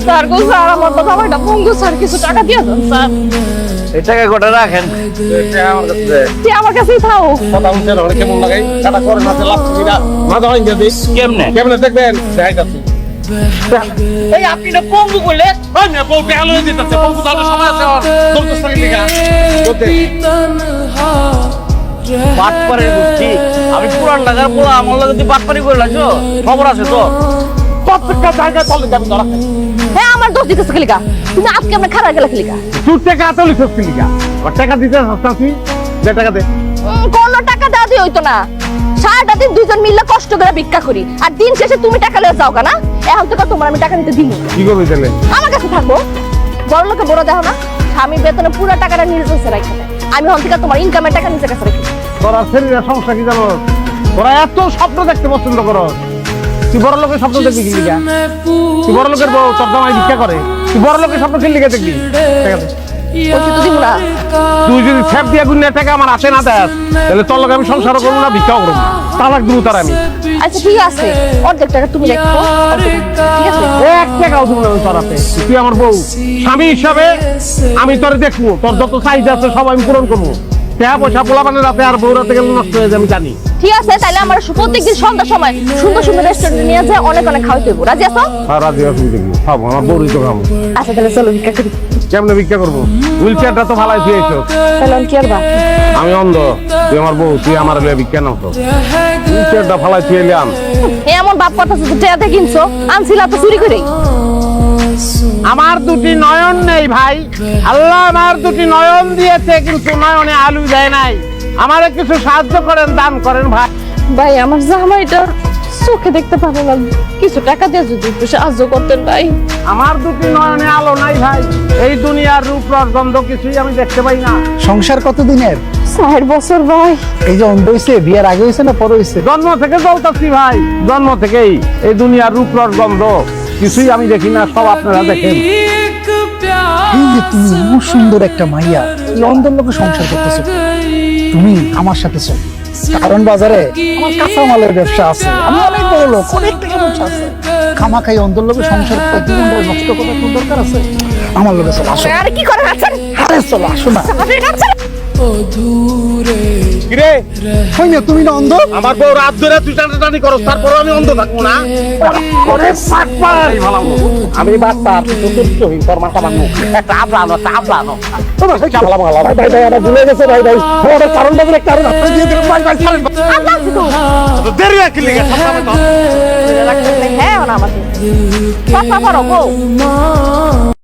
Sir গো sir আমার কথা ভাইটা পঙ্গু স্যার কিছু টাকা দিয়ে দেন স্যার। এই টাকা কটা রাখেন, তুই আমার কাছেই থাও। কথা বলছেন অনেক কেমন লাগাই কাটা করে নাতে লাগছে না মাথা ভাঙ গেছে কেমনে কেমনে দেখবেন দেখাইতাছি এই আপনি না পঙ্গু বললে ওই না বউ বেহাল হয়ে যেতেছে বউ তাহলে সময় আছে আর তোর সারি লিগা বলতে বাটপাড়ের বুঝছি আমি পুরান ঢাকার পোলা আমার লগে তুই বাটপাড়ি করে লাগছো খবর আছে তো প্রত্যেকটা জায়গায় চলে যাবি ধরা হ্যাঁ আমার দোষ দিতেছ খেলিকা, তুমি আজকে আমরা খারাপ গেলা খেলিকা। তোর টাকা এত লিখছ লিগা আর টাকা দিতে হস্তা তুই যে টাকা দে কোন টাকা দেওয়া দিয়ে হইতো না, সারাটা দিন দুইজন মিলে কষ্ট করে ভিক্ষা করি আর দিন শেষে তুমি টাকা লয়ে যাও না। এখন থেকে তোমার আমি টাকা নিতে দিই কি করবি তাহলে আমার কাছে থাকবো। বড় লোকে বড় দেখো না, স্বামী বেতনে পুরো টাকাটা নিজের কাছে রাখি, আমি এখন থেকে তোমার ইনকামের টাকা নিজের কাছে রাখি। তোরা শরীরের সমস্যা কি জানো, তোরা এত স্বপ্ন দেখতে পছন্দ করো, তুই বড় লোকের স্বপ্ন দেখবি কি লিগা? তুই বড় লোকের বউ তোর জামাই ভিক্ষা করে, তুই বড় লোকের স্বপ্ন কি লিগা দেখবি? ঠিক আছে বলছি তো দিব না। তুই যদি ছ্যাপ দিয়া গুণের টাকা আমার হাতে না দেস তাহলে তোর লগে আমি সংসারও করবো না ভিক্ষাও করবো না, তালাক দিব তার আমি। আচ্ছা ঠিক আছে, অর্ধেক টাকা তুমি রাখো, ঠিক আছে? এক টাকাও দিব না তোর হাতে, তুই আমার বউ, স্বামী হিসাবে আমি তোর দেখবো, তোর যত চাহিদা আছে সব আমি পূরণ করবো। টাকা পয়সা পোলাপানের রাতে আর বউ রাতে গেলে নষ্ট হয়ে যায় আমি জানি। ঠিক আছে, তাহলে আমার প্রত্যেকদিন সন্ধ্যার সময় সুন্দর সুন্দর রেস্টুরেন্টে নিয়ে যায় অনেক অনেক খাওয়াইতে হইব। রাজি আছো? আর রাজি আছি দেখবি খাবো, আমার বউরই তো খাবো। আচ্ছা তাহলে চলো ভিক্ষা করি। কেমনে ভিক্ষা করবো? হুইল চেয়ারটা তো ভালাই থুয়েছ, তাহলে আমি কি আর বা আমি অন্ধ, তুই আমার বউ, তুই আমার লিয়ে ভিক্ষা নাও তো। হুইল চেয়ারটা ফালাই থুয়ে এলাম। এমন বাপ কথা শুধু টেয়াতে কিনছো, আনছিলা তো চুরি করেই। আমার দুটি নয়ন নেই ভাই, আল্লাহ আমার দুটি নয়ন দিয়েছে কিন্তু নয়নে আলু দেয় নাই। আমারে কিছু সাহায্য করেন, দান করেন ভাই। ভাই আমার জামাইটা চোখে দেখতে পারে না, কিছু টাকা দিয়ে যদি একটু সাহায্য করতেন ভাই। আমার দুটি নয়নে আলো নাই ভাই, এই দুনিয়ার রূপ রস গন্ধ কিছুই আমি দেখতে পাই না। সংসার কতদিনের? 4 বছর ভাই। এই যে অন্ধ হইছে, বিয়ের আগে হইছে না পরে হইছে? জন্ম থেকে জ্বলতাছি ভাই, জন্ম থেকেই এই দুনিয়ার রূপ রস গন্ধ কিছুই আমি দেখি না, সব আপনারা দেখেন। এই যে তুমি এমন সুন্দর একটা মাইয়া, এই অন্ধর লোকে সংসার করতেছো, তুমি আমার সাথে চল। কারণ বাজারে আমার কাঁচামালের ব্যবসা আছে, আমি অনেক বড় লোক, অনেক টাকা ব্যবসা আছে। খামাখাই অন্ধর লোকে সংসার করে জীবনটা নষ্ট করার কোন দরকার আছে? আমার লোকে চল, আসো। আরে কি করে আছেন? আরে চলো, আসো না। কিরে হই না, তুমি না অন্ধ? আমার বউ রাত ধরে তুই টানাটানি করস, তারপরে আমি অন্ধ থাকবো না? ওরে পাটপার। আমি বাচ্চা চতুর্থহীন, তোর মাথা ভাঙবো। একটা আবলা আনো, একটা আবলা আনো। ভাই ভাই ভাই, আমার ভুলে গেছে ভাই ভাই, ওর কারণ বাজারে একটা কারণ আপনি দিয়ে দিলেন ভাই ভাই, ছাড়েন। আল্লাহ শুধু দেরি হয় কি লিগে? হ্যাঁ না আমাকে পাপা পারো গো।